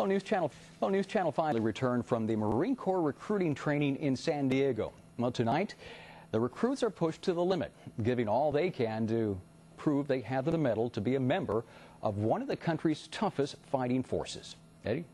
News Channel 5 returned from the Marine Corps recruiting training in San Diego. Well, tonight, the recruits are pushed to the limit, giving all they can to prove they have the mettle to be a member of one of the country's toughest fighting forces. Eddie?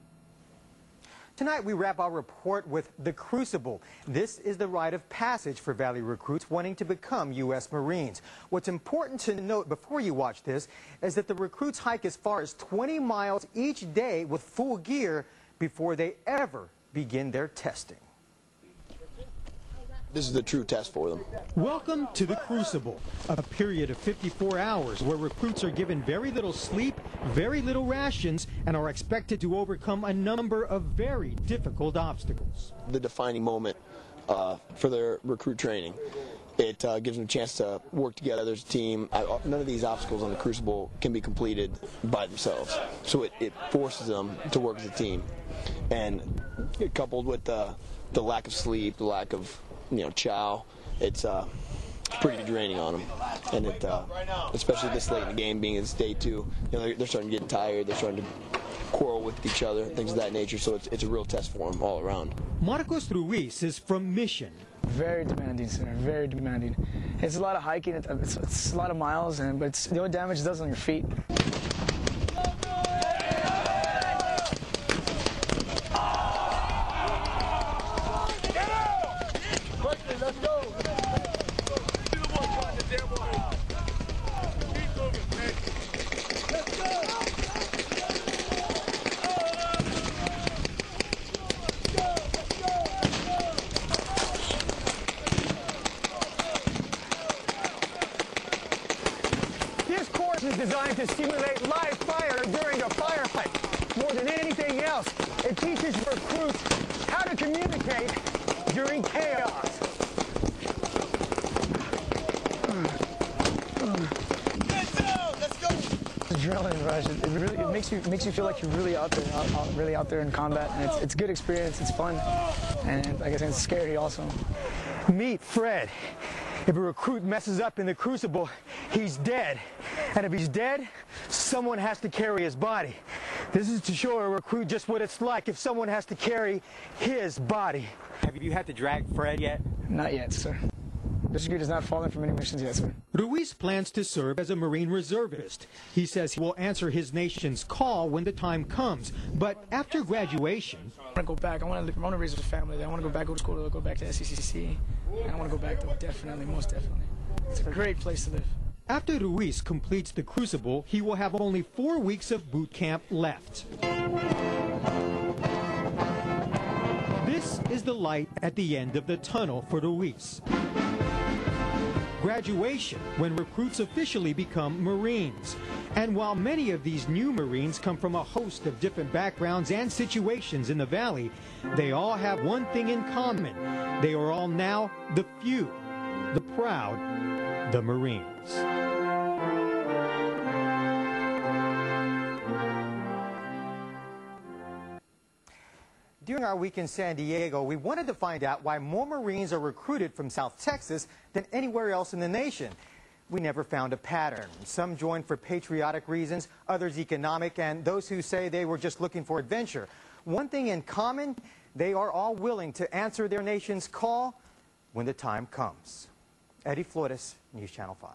Tonight, we wrap our report with the Crucible. This is the rite of passage for Valley recruits wanting to become U.S. Marines. What's important to note before you watch this is that the recruits hike as far as 20 miles each day with full gear before they ever begin their testing. This is the true test for them. Welcome to the Crucible, a period of 54 hours where recruits are given very little sleep, very little rations, and are expected to overcome a number of very difficult obstacles. The defining moment for their recruit training. It gives them a chance to work together as a team. None of these obstacles on the Crucible can be completed by themselves. So it forces them to work as a team. And coupled with the lack of sleep, the lack of chow, it's pretty draining on them. And especially this late in the game, being it's day 2, they're starting to get tired. They're starting to quarrel with each other, things of that nature. So it's a real test for them all around. Marcos Ruiz is from Mission. Very demanding, sir. Very demanding. It's a lot of hiking. It's a lot of miles, but the only damage it does on your feet. This course is designed to simulate live fire during a firefight. More than anything else, it teaches recruits how to communicate during chaos. Let's go! Adrenaline rush. It really makes you feel like you're really out there in combat, and it's a good experience. It's fun, and like I said, it's scary also. Meet Fred. If a recruit messes up in the Crucible, he's dead. And if he's dead, someone has to carry his body. This is to show a recruit just what it's like if someone has to carry his body. Have you had to drag Fred yet? Not yet, sir. This recruit has not fallen from any missions yet, sir. Ruiz plans to serve as a Marine reservist. He says he will answer his nation's call when the time comes. But after graduation, I want to go back. I want to raise a family. I want to go back, go to school, go back to SCCC. And I want to go back, though, definitely, most definitely. It's a great place to live. After Ruiz completes the Crucible, he will have only 4 weeks of boot camp left. This is the light at the end of the tunnel for Ruiz. Graduation, when recruits officially become Marines. And while many of these new Marines come from a host of different backgrounds and situations in the Valley, they all have one thing in common. They are all now the few, the proud, the Marines. During our week in San Diego, we wanted to find out why more Marines are recruited from South Texas than anywhere else in the nation. We never found a pattern. Some joined for patriotic reasons, others economic, and those who say they were just looking for adventure. One thing in common, they are all willing to answer their nation's call when the time comes. Eddie Flores, News Channel 5.